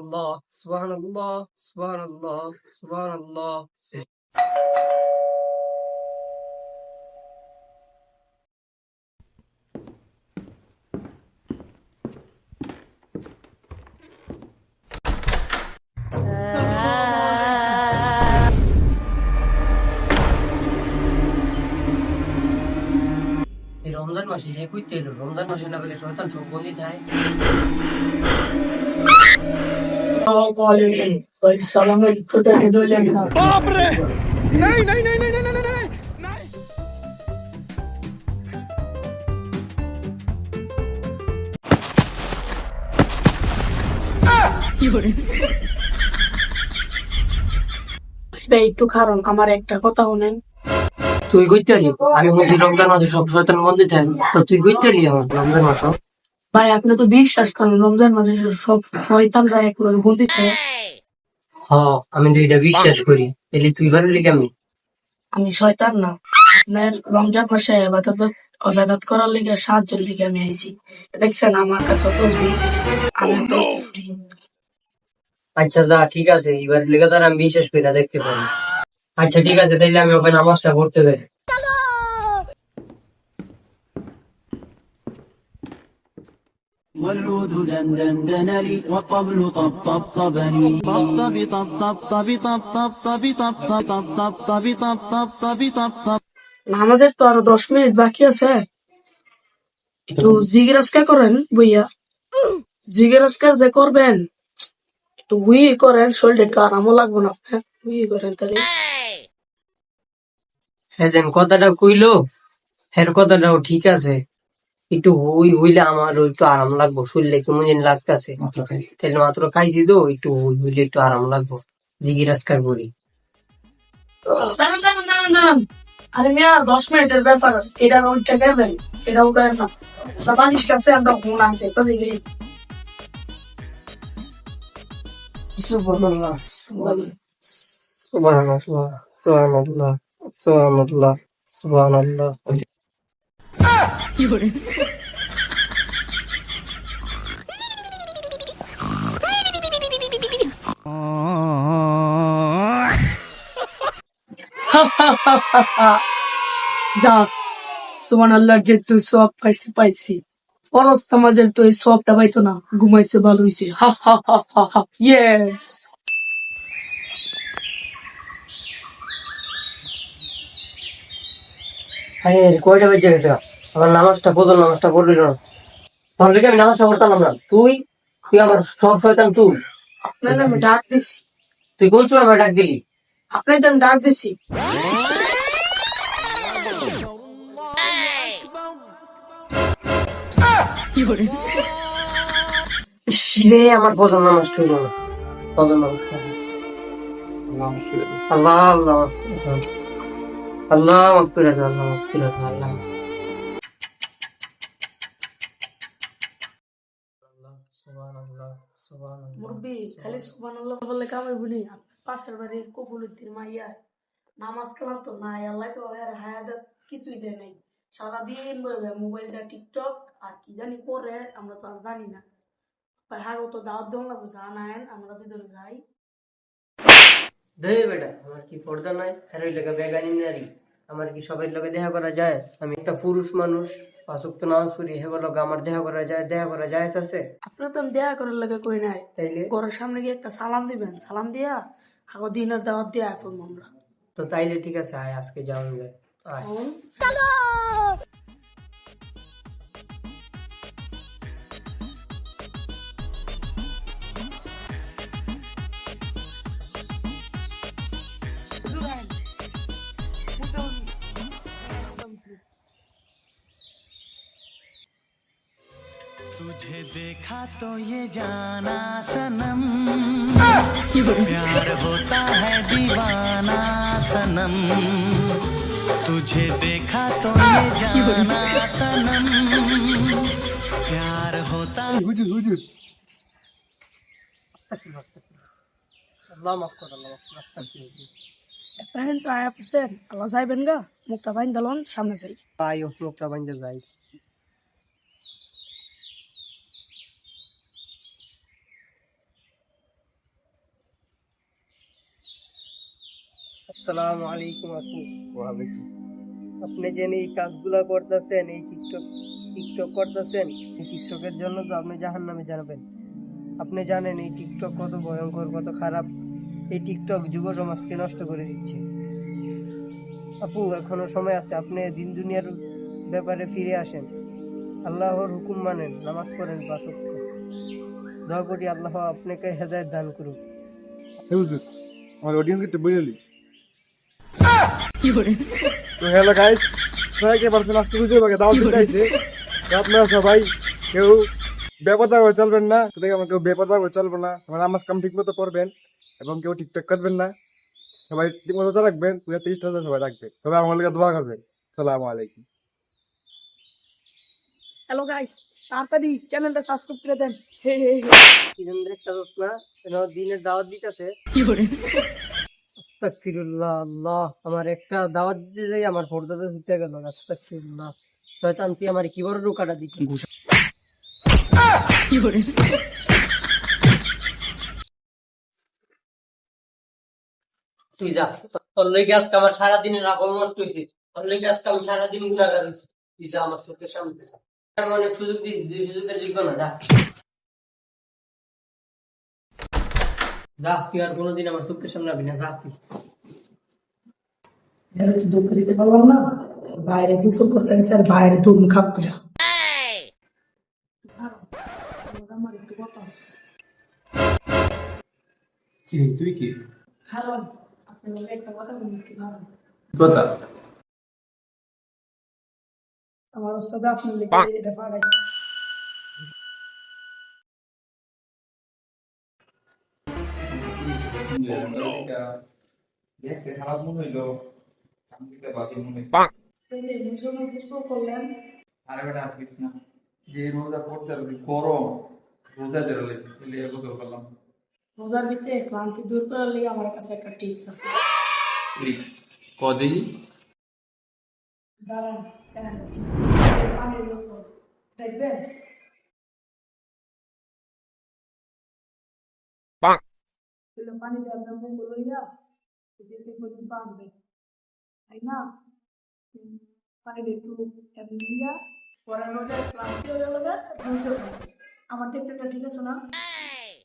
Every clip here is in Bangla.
সুবহানাল্লাহ, সুবহানাল্লাহ, সুবহানাল্লাহ, সুবহানাল্লাহ। এই রমজান মাসে হে কইতে এলো, রমজান মাসে না বলে শয়তান সব বন্দি থাকে। সালামের উত্তরটা দিলেন না। बाप रे नहीं नहीं नहीं नहीं नहीं नहीं नहीं नहीं ভাই একটু কারণ আমার একটা কথা শুনেন। তুই কইতে এলি আমি বলছি রমজান মাসে সব শয়তান বন্দি থাকে, তো তুই কইতে এলি আমার রমজান মাস? ভাই আপনি তো বিশ্বাস করেন রমজান মাসে সব শয়তানরা একবারে বন্দি থাকে। হ, আমি তো এটা বিশ্বাস করি। এলি তুই পারলি কেমনি? আমি শয়তান না, আপনার রমজান মাসে ইবাদত করার লিগে সাহায্যের লিগে আমি আইছি। দেখছেন আমার কাছে তসবিহ, আমি তসবিহ পড়ি। আচ্ছা যা, ঠিক আছে, এবার লেগে তার আমি বিশ্বাস করি দেখতে পারি। আচ্ছা ঠিক আছে, তাইলে আমি ওখানে নামাজটা পড়তে যাই। والعود دندن لي وقبل طبطبني طبطب طبطب طبطب طب طب طب طب طب طب طب طب طب নামাজের তো আরো 10 মিনিট বাকি আছে, একটু জিজ্ঞাসা করেন বইয়া। জিজ্ঞাসা যে করবেন একটু হুই করেন, শরীরটা একটু আরামও লাগবে না আপনার, হুই করেন তাহলে। হ্যাঁ, যেন কথাটা কইলো হ্যাঁ কথাটাও ঠিক আছে। একটু হইলে আমার একটু আরাম লাগবো, শরীরে কেমন যেন লাগতেছে। তাহলে মাত্র খাইছি তো, একটু হইলে একটু আরাম লাগবো। জিজ্ঞাসকার করি। দাঁড়ান দাঁড়ান দাঁড়ান দাঁড়ান, আরে মিয়া 10 মিনিটের ব্যাপার, এটা ওইটা করবেন, এটাও করেন না। বালিশটা আছে আমরা ঘুম আছে বুঝে গেলি। সুবহানাল্লাহ, সুবহানাল্লাহ, সুবহানাল্লাহ, সুবহানাল্লাহ, সুবহানাল্লাহ। যাক, সুবহানাল্লাহর যে তুই সব পাইছি পাইছি, ফরজ নামাজের তো এই সবটা পাইতো না, ঘুমাইছে ভালো হইছে। হা হা হা হা হা, ইয়েস। আরে কয়টা বেজে গেছে? আমার নামাজটা ফজর নামাজটা পড়লি না? তাহলে কি আমি নামাজটা পড়তাম না? তুই তুই আমার সব শয়তান তুই। আপনার আমি ডাক দিছি, তুই কোন সময় আমার ডাক দিলি? আপনার তো আমি ডাক দিছি। শিলে আমার ফজর নামাজটা হইল না। ফজর নামাজটা আল্লাহ আল্লাহ মাফ করে দাও। আল্লাহ মাফ করে দাও, আল্লাহ মাফ করে দাও, আল্লাহ। সুবহানাল্লাহ, সুবহানাল্লাহ। মুরব্বি খালি সুবহানাল্লাহ বললে কামাই বলি। পাশের বাড়ির কফুলুদ্দিন মাইয়া নামাজ কালাম তো নাই, আল্লাহ তো এর হায়াত কিছুই দেয় নাই। সারাদিন বইবে মোবাইলটা টিকটক আর কি জানি করে, আমরা তো আর জানি না। হাগো তো দাওয়াত দেওয়া লাগবে, জানায়েন আমরা দুজনে যাই। দে বেটা, আমার কি পর্দা নাই? আর ওই লোকে বেগানি নারী, আমার কি সবাই লোকে দেখা করা যায়? আমি একটা পুরুষ মানুষ, 5 ওয়াক্ত নামাজ পড়ি, হেগুলো আমার দেখা করা যায়? দেখা করা যায় আছে? আপনার তো আমি দেয়া করার লাগে কই নাই, তাইলে ঘরের সামনে গিয়ে একটা সালাম দিবেন, সালাম দিয়া হাগো দিনের দাওয়াত দিয়ে এখন আমরা। তো তাইলে ঠিক আছে, আয় আজকে যাওয়া যায়। আয়। तुझे देखा तो ये जाना सनम प्यार होता है दीवाना सनम तुझे देखा तो ये जाना सनम प्यार होता হুজুর হুজুর, আস্তাগফিরুল্লাহ, আস্তাগফিরুল্লাহ। আল্লাহ মাফ কর, আল্লাহ মাফ কর, আস্তাগফিরুল্লাহ। একটা হেন তো আয়া পড়ছেন, আল্লাহ যাইবেন গা, মুখটা বাইন দালন সামনে যাই। আয় ও লোকটা বাইন্দা যাইস। আসসালামু আলাইকুম আপু। আপনি যে এই কাজগুলা করতেছেন, এই টিকটক করতেছেন, এই টিকটকের জন্য তো আপনি জাহান্নামে যাবেন। আপনি জানেন এই টিকটক কত ভয়ঙ্কর, কত খারাপ। এই টিকটক যুব সমাজকে নষ্ট করে দিচ্ছে। আপু, এখনো সময় আছে, আপনি দিন দুনিয়ার ব্যাপারে ফিরে আসেন, আল্লাহর হুকুম মানেন, নামাজ পড়েন 5 ওয়াক্ত। দোয়া করি আল্লাহ আপনাকে হেদায়েত দান করুক। হুজুর আমার অডিয়েন্স একটু বুঝলি তো হ্যালো গাইস, সবাইকে পারছেন আজকে হুজুর বাগে দাওয়াত দিতে আইছে। তো আপনারা সবাই কেউ বেপরদা হয়ে চলবেন না, দেখে আমার কেউ বেপরদা হয়ে চলবে না, আমার নামাজ কাম ঠিক মতো পড়বেন এবং কেউ টিকটক করবেন না। সবাই ঠিক মতো রাখবেন, 30টা সবাই রাখবেন, সবাই আমার লিগে দোয়া করবেন। আসসালামু আলাইকুম। হ্যালো গাইস, তাড়াতাড়ি চ্যানেলটা সাবস্ক্রাইব করে দেন। হে হে হে। কিরণদের একটা দোষ না, দিনের দাওয়াত দিতেছে। আস্তাগফিরুল্লাহ, আল্লাহ আমার একটা দাওয়াত দিতে যাই আমার পর্দাতে দিতে গেল। আস্তাগফিরুল্লাহ, শয়তান তুই আমার কি বড় রোকাটা দিচ্ছি। তুই যা, তোর লেগে আজকে আমার সারাদিনের আকল নষ্ট হয়েছে, তোর লেগে আজকে আমি সারাদিন গুণাগার হয়েছি। তুই যা আমার চোখের সামনে, আমি অনেক সুযোগ দিয়েছি, 2 সুযোগের যোগ্য না। যা যা, তুই আর কোনোদিন আমার চোখের সামনে আবি না। যা তুই। এর তো দুঃখ দিতে পারলাম না, বাইরে গোসল করতে গেছে আর বাইরে দুম খাপ করে। আমার একটু বাতাস কি রে, তুই কি খারাপ। আপনার লগে একটা কথা বলি, একটু খারাপ। কথা? আমার ওস্তাদ আপনার লেগে এটা পাঠাইছে। দেখতে খারাপ মনে হইলো, চামড়িতে বাকি মনে এই যে মুসলমান গোসল করলেন, আরে বেটা আর কিছু না, যে রোজা পড়ছে আর গরম, রোজা বেরোলে গোসল করলাম। রোজার ভিতরে ক্লান্তি দূর করার লেগে আমার কাছে একটা টিপস আছে। কদি দাঁড়ান, কেন পানির বোতল দেখবেন, পানি আপনার মুখ লইয়া যেতে প্রতি বাঁধবে, তাই না? পানিটা একটু এমনি দিয়া পরে রোজার ক্লান্তি হয়ে গেল, রোজা আমার টেকনিকটা ঠিক আছে না?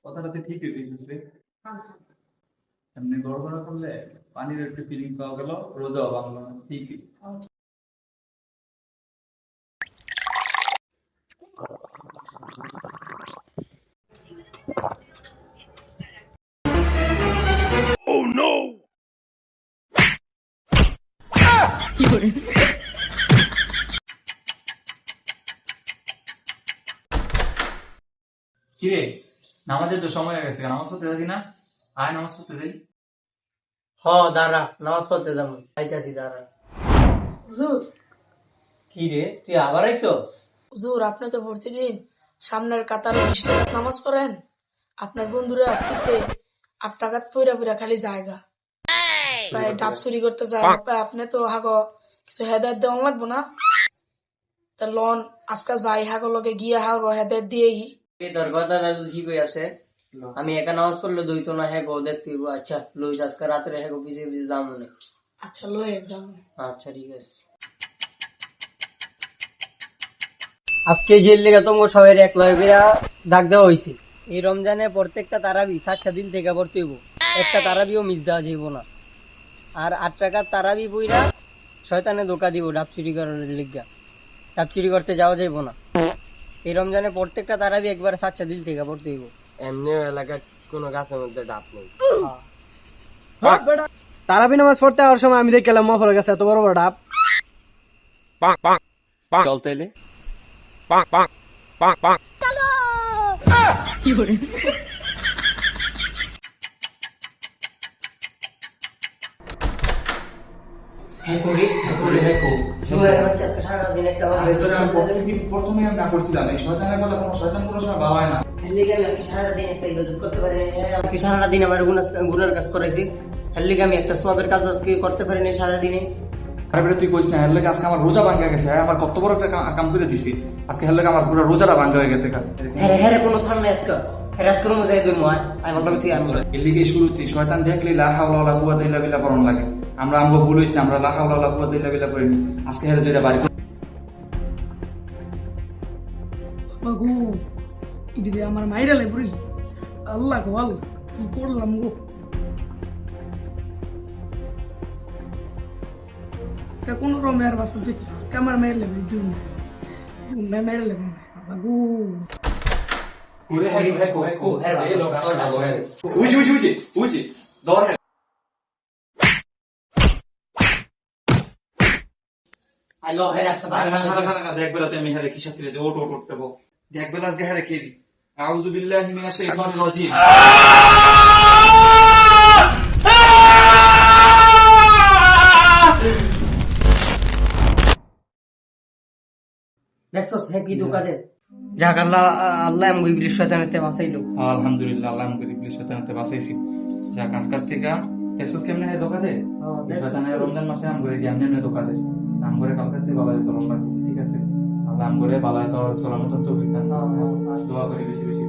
কথাটা তুই ঠিকই দিয়েছিস রে। হ্যাঁ। এমনি গড়বড়া করলে পানির একটু ফিলিং পাওয়া গেল, রোজাও ভাঙলো না। ঠিকই। কিরে, নামাজের তো সময় হয়ে গেছে, নামাজ পড়তে যাচ্ছি না? আয় নামাজ পড়তে যাই। হ, দাঁড়া, নামাজ পড়তে যাবো, আইতাছি, দাঁড়া। হুজুর, কি রে, তুই আবার আইছো? হুজুর আপনি তো প্রতিদিন সামনের কাতারে 20 টাকা নামাজ পড়েন, আপনার বন্ধুরা পিছে 8 টাকা পয়রা পয়রা খালি জায়গা ডাব চুরি করতে যায়। আপনি তো হাগো কিছু হেদায়ত দেওয়া লাগবো না? তা লন আজকাল যাই হাগো লগে গিয়ে হাগো হেদায়ত দিয়েই। তোর কথাটা তো ঠিকই আছে, আমি একা নামাজ পড়লে দইতো না, হ্যাঁ গো দেখতে হইবো। আচ্ছা লইস, আজকে রাত্রে হ্যাঁ গো পিছিয়ে পিছিয়ে যাম মনে। আচ্ছা লয়ে যান। আচ্ছা ঠিক আছে। আজকে জেল লেগে তোমার সবাই এক লয় বেড়া ডাক দেওয়া হয়েছে। এই রমজানে প্রত্যেকটা তারাবি 7 দিন থেকে পড়তে হইব, একটা তারাবিও মিস দেওয়া যাইব না। আর 8 টাকার তারাবি বইরা শয়তানে ধোকা দিব ডাব চুরি করার লিগা, ডাব চুরি করতে যাওয়া যাইব না। এই রমজানে প্রত্যেকটা তারাবি একবার 7 দিন থেকে পড়তে হইব। এমনি এলাকার কোনো গাছের মধ্যে ডাব নেই। তারাবি নামাজ পড়তে হওয়ার সময় আমি দেখলাম মফরের কাছে এত বড় বড় ডাব। চল তাইলে। প্রথমে আমি না করছিলাম, এই শয়তানের কথা কোনো শয়তান কোনো সময় ভালো হয় না। সারাদিন আমার গুনার কাজ করাইছি, আমি একটা সবের কাজ আজকে করতে পারিনি সারাদিনে। আরে বেটা তুই কইস না, হের লাগে আজকে আমার রোজা ভাঙ্গা গেছে। আমার কত বড় একটা কাম করে দিছি, আজকে হের লাগে আমার পুরো রোজাটা ভাঙ্গা হয়ে গেছে। হ্যাঁ হ্যাঁ, কোনো থাম নাই আজকে, হেরাস করুন যাই দূর ময় আমি লগে থেকে আমি এদিকে শুরুতে শয়তান দেখলে লা হাওলা ওয়ালা কুওয়াতা ইল্লা বিল্লাহ পড়ন লাগে আমরা আমগো ভুল হইছে আমরা লা হাওলা ওয়ালা কুওয়াতা ইল্লা বিল্লাহ পড়িনি আজকে হেরে যেটা বাড়ি বাগু ইদিকে আমার মাইরা লাই বুড়ি আল্লাহ গো আল্লাহ কি করলাম গো কোন রমের বাসন দিতে আজকে আমার মাইর লেবে দিন না মাইর লেবে বাগু ঘুরে হেরি হেকো হেকো এই লোক আসলে ভালো হেরে উজি দর আলো হেরাস দেখ বেলা তুমি হেরে কি শাস্তি দে ওট ওট উঠতে বো দেখ বেলা আজকে হেরে কেলি আউযু বিল্লাহি মিনাশ শাইতানির রাজিম দেখছো হে কি দোকানে যাক আল্লাহ আল্লাহ আমি ইবলিশ শয়তানেতে বাঁচাইলো আলহামদুলিল্লাহ আল্লাহ আমাকে ইবলিশ শয়তানতে বাঁচাইছি যা কাজকার থেকে এসুস কেমনে হয় দোকানে শয়তানের রমজান মাসে আম করে এমনি এমনি দোকানে আম করে কালকে থেকে বালায় চলন ঠিক আছে আল্লাহ আম করে বালায় তো চলার মতো তৌফিক দান দোয়া করি বেশি বেশি